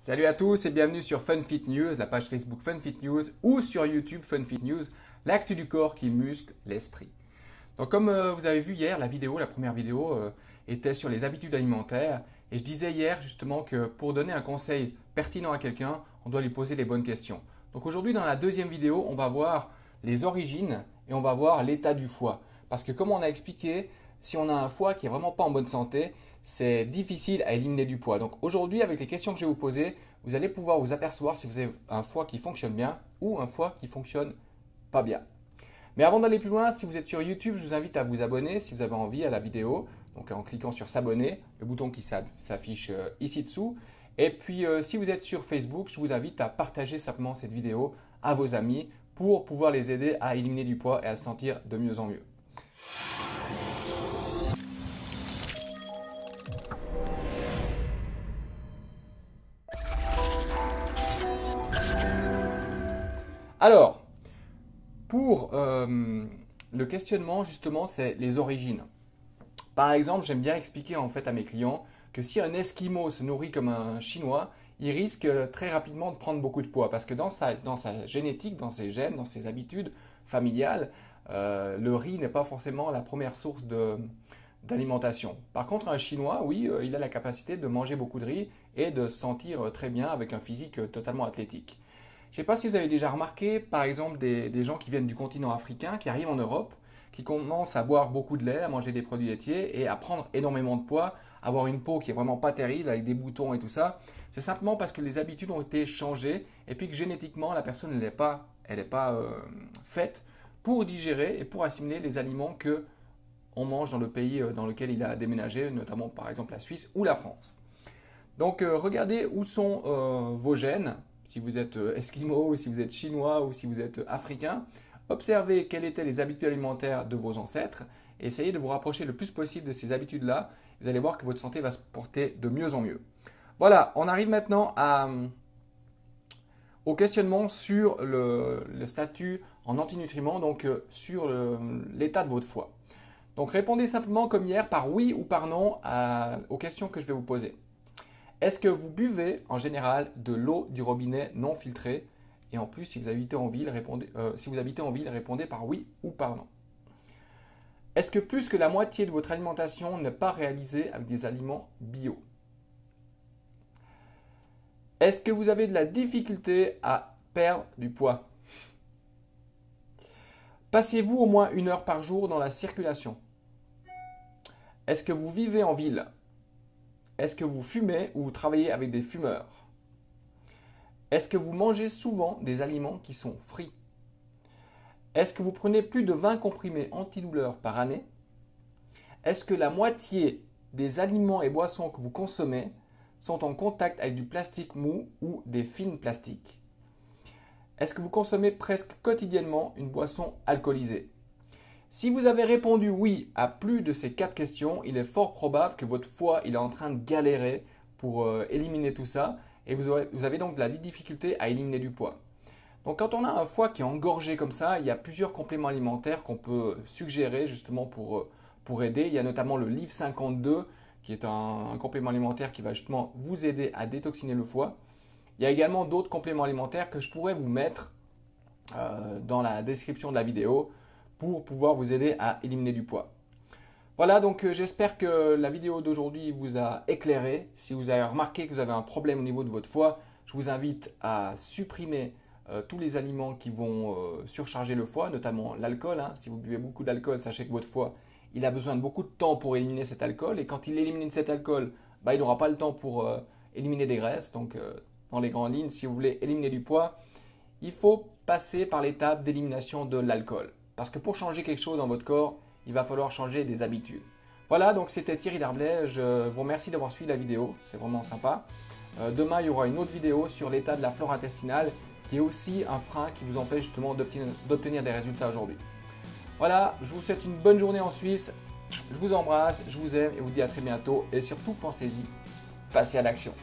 Salut à tous et bienvenue sur FunFit News, la page Facebook FunFit News ou sur YouTube FunFit News, l'actu du corps qui muscle l'esprit. Donc comme vous avez vu hier, la première vidéo était sur les habitudes alimentaires et je disais hier justement que pour donner un conseil pertinent à quelqu'un, on doit lui poser les bonnes questions. Donc aujourd'hui dans la deuxième vidéo, on va voir les origines et on va voir l'état du foie. Parce que comme on a expliqué, si on a un foie qui est vraiment pas en bonne santé, c'est difficile à éliminer du poids. Donc aujourd'hui, avec les questions que je vais vous poser, vous allez pouvoir vous apercevoir si vous avez un foie qui fonctionne bien ou un foie qui fonctionne pas bien. Mais avant d'aller plus loin, si vous êtes sur YouTube, je vous invite à vous abonner si vous avez envie à la vidéo. Donc en cliquant sur s'abonner, le bouton qui s'affiche ici dessous. Et puis si vous êtes sur Facebook, je vous invite à partager simplement cette vidéo à vos amis pour pouvoir les aider à éliminer du poids et à se sentir de mieux en mieux. Alors, pour le questionnement, justement, c'est les origines. Par exemple, j'aime bien expliquer en fait à mes clients que si un Esquimau se nourrit comme un Chinois, il risque très rapidement de prendre beaucoup de poids parce que dans sa génétique, dans ses gènes, dans ses habitudes familiales, le riz n'est pas forcément la première source d'alimentation. Par contre, un Chinois, oui, il a la capacité de manger beaucoup de riz et de se sentir très bien avec un physique totalement athlétique. Je ne sais pas si vous avez déjà remarqué, par exemple, des gens qui viennent du continent africain, qui arrivent en Europe, qui commencent à boire beaucoup de lait, à manger des produits laitiers et à prendre énormément de poids, avoir une peau qui est vraiment pas terrible avec des boutons et tout ça. C'est simplement parce que les habitudes ont été changées et puis que génétiquement, la personne elle n'est pas faite pour digérer et pour assimiler les aliments que on mange dans le pays dans lequel il a déménagé, notamment par exemple la Suisse ou la France. Donc regardez où sont vos gènes. Si vous êtes esquimau, ou si vous êtes chinois ou si vous êtes africain, observez quelles étaient les habitudes alimentaires de vos ancêtres et essayez de vous rapprocher le plus possible de ces habitudes-là. Vous allez voir que votre santé va se porter de mieux en mieux. Voilà, on arrive maintenant au questionnement sur le statut en antinutriments, donc sur l'état de votre foie. Donc répondez simplement comme hier par oui ou par non aux questions que je vais vous poser. Est-ce que vous buvez en général de l'eau du robinet non filtrée? Et en plus, si vous habitez en ville, répondez par oui ou par non. Est-ce que plus que la moitié de votre alimentation n'est pas réalisée avec des aliments bio? Est-ce que vous avez de la difficulté à perdre du poids? Passez-vous au moins 1 heure par jour dans la circulation? Est-ce que vous vivez en ville? Est-ce que vous fumez ou vous travaillez avec des fumeurs? Est-ce que vous mangez souvent des aliments qui sont frits? Est-ce que vous prenez plus de 20 comprimés antidouleurs par année? Est-ce que la moitié des aliments et boissons que vous consommez sont en contact avec du plastique mou ou des films plastiques? Est-ce que vous consommez presque quotidiennement une boisson alcoolisée? Si vous avez répondu oui à plus de ces 4 questions, il est fort probable que votre foie est en train de galérer pour éliminer tout ça et vous avez donc de la difficulté à éliminer du poids. Donc quand on a un foie qui est engorgé comme ça, il y a plusieurs compléments alimentaires qu'on peut suggérer justement pour aider. Il y a notamment le Live 52 qui est un complément alimentaire qui va justement vous aider à détoxiner le foie. Il y a également d'autres compléments alimentaires que je pourrais vous mettre dans la description de la vidéo pour pouvoir vous aider à éliminer du poids. Voilà, donc j'espère que la vidéo d'aujourd'hui vous a éclairé. Si vous avez remarqué que vous avez un problème au niveau de votre foie, je vous invite à supprimer tous les aliments qui vont surcharger le foie, notamment l'alcool. Si vous buvez beaucoup d'alcool, sachez que votre foie il a besoin de beaucoup de temps pour éliminer cet alcool. Et quand il élimine cet alcool, il n'aura pas le temps pour éliminer des graisses. Donc dans les grandes lignes, si vous voulez éliminer du poids, il faut passer par l'étape d'élimination de l'alcool. Parce que pour changer quelque chose dans votre corps, il va falloir changer des habitudes. Voilà, donc c'était Thierry Darblay. Je vous remercie d'avoir suivi la vidéo. C'est vraiment sympa. Demain, il y aura une autre vidéo sur l'état de la flore intestinale qui est aussi un frein qui vous empêche justement d'obtenir des résultats aujourd'hui. Voilà, je vous souhaite une bonne journée en Suisse. Je vous embrasse, je vous aime et vous dis à très bientôt. Et surtout, pensez-y, passez à l'action.